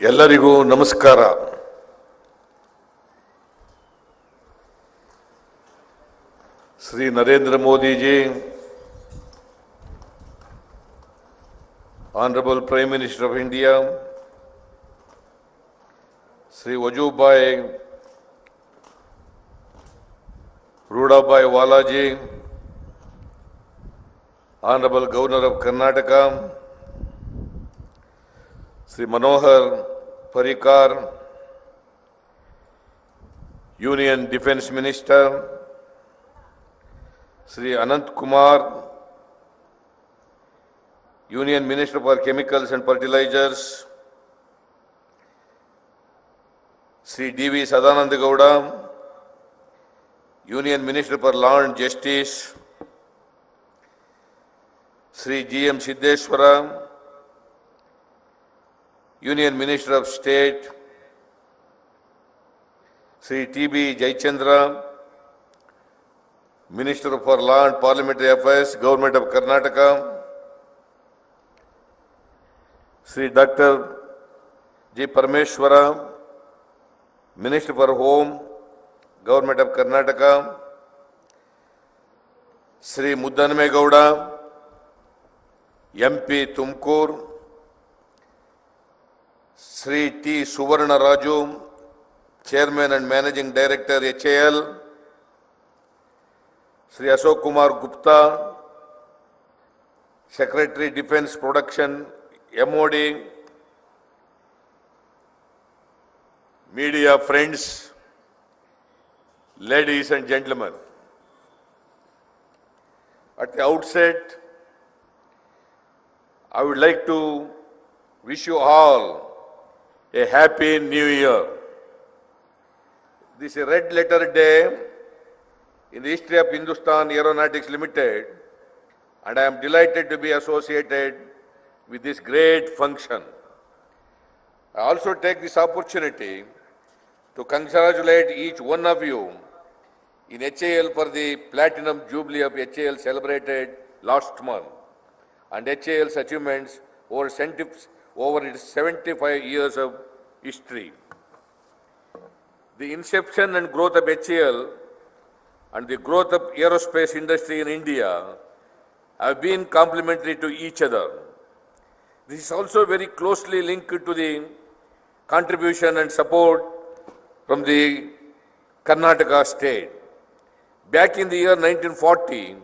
ಎಲ್ಲರಿಗೂ ನಮಸ್ಕಾರ. Shri Narendra Modi ji, Honorable Prime Minister of India, Sri Vajubhai Rudabhai Walaji, Honorable Governor of Karnataka, Sri Manohar Parrikar, Union Defence Minister, Sri Anant Kumar, Union Minister for Chemicals and Fertilizers, Sri D.V. Sadanand Gowda, Union Minister for Law and Justice, Sri G.M. Siddeshwara, Union Minister of State, Sri T.B. Jayachandra, Minister for Law and Parliamentary Affairs, Government of Karnataka, Sri Dr. G. Parameshwara, Minister for Home, Government of Karnataka, Sri Muddaname Gowda, MP Tumkur, Sri T. Suvarna Raju, Chairman and Managing Director HAL, Sri Ashok Kumar Gupta, Secretary Defence Production, MOD, media friends, ladies and gentlemen. At the outset, I would like to wish you all a happy new year. This is a red letter day in the history of Hindustan Aeronautics Limited, and I am delighted to be associated with this great function. I also take this opportunity to congratulate each one of you in HAL for the Platinum Jubilee of HAL celebrated last month and HAL's achievements over its 75 years of history. The inception and growth of HAL and the growth of aerospace industry in India have been complementary to each other. This is also very closely linked to the contribution and support from the Karnataka state. Back in the year 1940,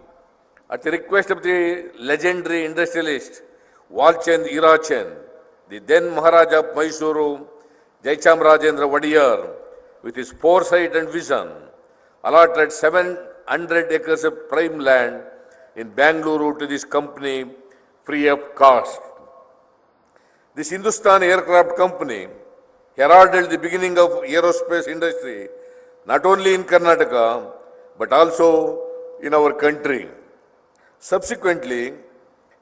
at the request of the legendary industrialist Walchand Irachand, the then Maharaja of Mysuru, Jayachamrajendra Wadiyar, with his foresight and vision, allotted 700 acres of prime land in Bangalore to this company free of cost. This Hindustan Aircraft Company heralded the beginning of aerospace industry not only in Karnataka but also in our country. Subsequently,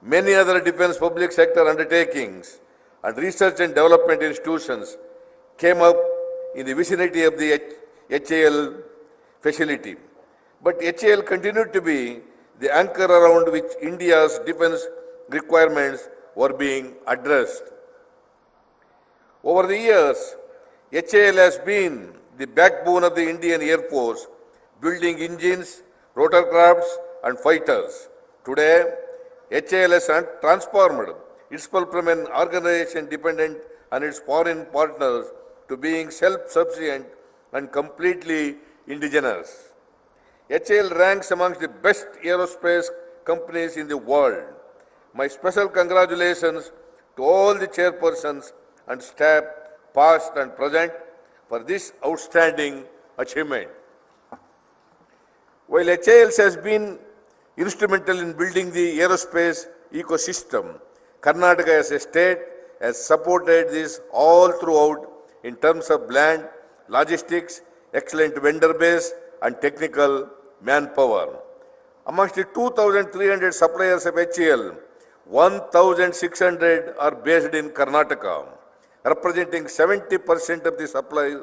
many other defense public sector undertakings and research and development institutions came up in the vicinity of the HAL facility. But HAL continued to be the anchor around which India's defense requirements were being addressed. Over the years, HAL has been the backbone of the Indian Air Force, building engines, rotorcrafts, and fighters. Today, HAL has transformed itself from an organization dependent on its foreign partners to being self-sufficient and completely indigenous. HAL ranks amongst the best aerospace companies in the world. My special congratulations to all the chairpersons and staff, past and present, for this outstanding achievement. While HAL has been instrumental in building the aerospace ecosystem, Karnataka as a state has supported this all throughout in terms of land, logistics, excellent vendor base, and technical manpower. Amongst the 2,300 suppliers of HAL, 1,600 are based in Karnataka, representing 70% of the supply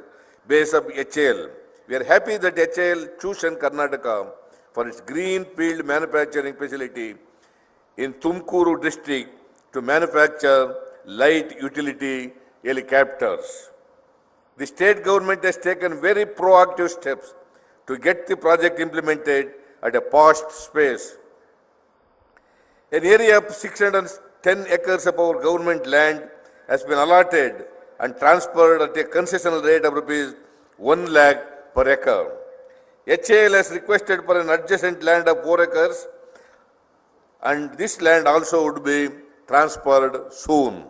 base of HAL. We are happy that HAL chosen Karnataka for its greenfield manufacturing facility in Tumkur district to manufacture light utility helicopters. The state government has taken very proactive steps to get the project implemented at a fast pace. An area of 610 acres of our government land has been allotted and transferred at a concessional rate of rupees 1 lakh per acre. HAL has requested for an adjacent land of 4 acres, and this land also would be transferred soon.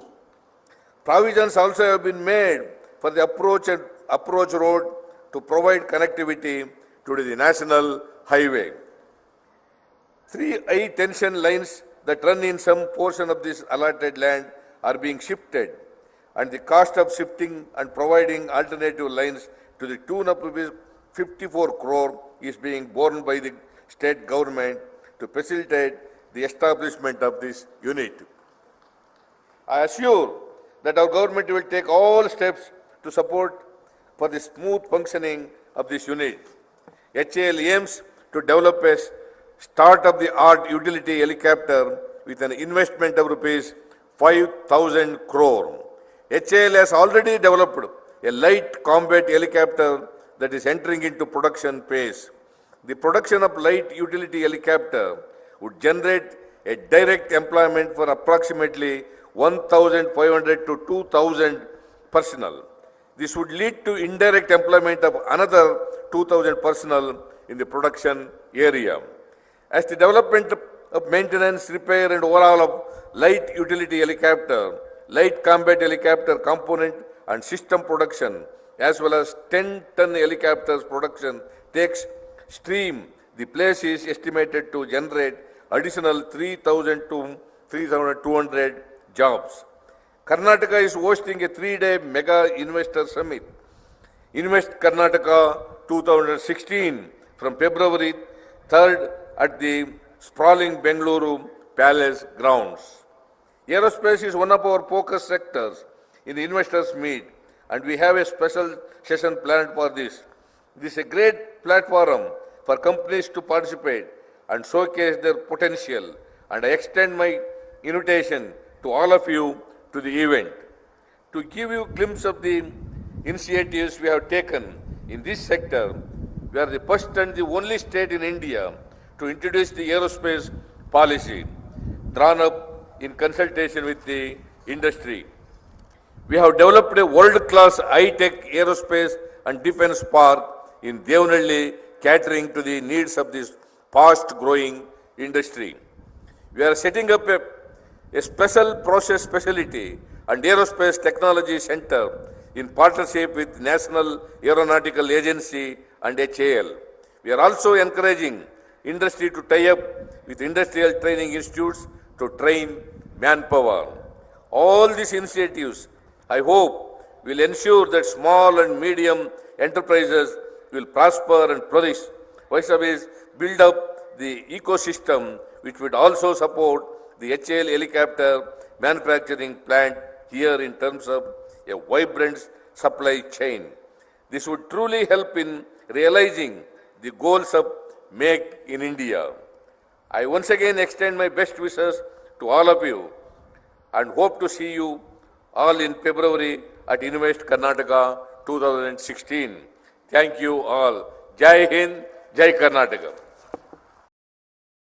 Provisions also have been made for the approach road to provide connectivity to the national highway. 3 high tension lines that run in some portion of this allotted land are being shifted, and the cost of shifting and providing alternative lines to the tune of rupees 54 crore is being borne by the state government to facilitate the establishment of this unit. I assure that our government will take all steps to support for the smooth functioning of this unit. HAL aims to develop a state-of-the-art utility helicopter with an investment of rupees 5,000 crore. HAL has already developed a light combat helicopter that is entering into production phase. The production of light utility helicopter would generate a direct employment for approximately 1,500 to 2,000 personnel. This would lead to indirect employment of another 2,000 personnel in the production area. As the development of maintenance, repair and overhaul of light utility helicopter, light combat helicopter component and system production, as well as 10-ton helicopters production takes stream, the place is estimated to generate additional 3,000 to 3,200 jobs. Karnataka is hosting a 3-day mega investor summit, Invest Karnataka 2016, from February 3rd at the sprawling Bengaluru Palace grounds. Aerospace is one of our focus sectors in the investors meet, and we have a special session planned for this. This is a great platform for companies to participate and showcase their potential, and I extend my invitation to all of you to the event. To give you a glimpse of the initiatives we have taken in this sector, we are the first and the only state in India to introduce the aerospace policy, drawn up in consultation with the industry. We have developed a world-class high-tech aerospace and defense park in Devnalli, catering to the needs of this fast-growing industry. We are setting up a special process facility and aerospace technology center in partnership with National Aeronautical Agency and HAL. We are also encouraging industry to tie up with industrial training institutes to train manpower. All these initiatives, I hope, will ensure that small and medium enterprises will prosper and flourish, vice versa, build up the ecosystem which would also support the HAL helicopter manufacturing plant here in terms of a vibrant supply chain. This would truly help in realizing the goals of Make in India. I once again extend my best wishes to all of you and hope to see you all in February at Invest Karnataka 2016. Thank you all. Jai Hind, Jai Karnataka.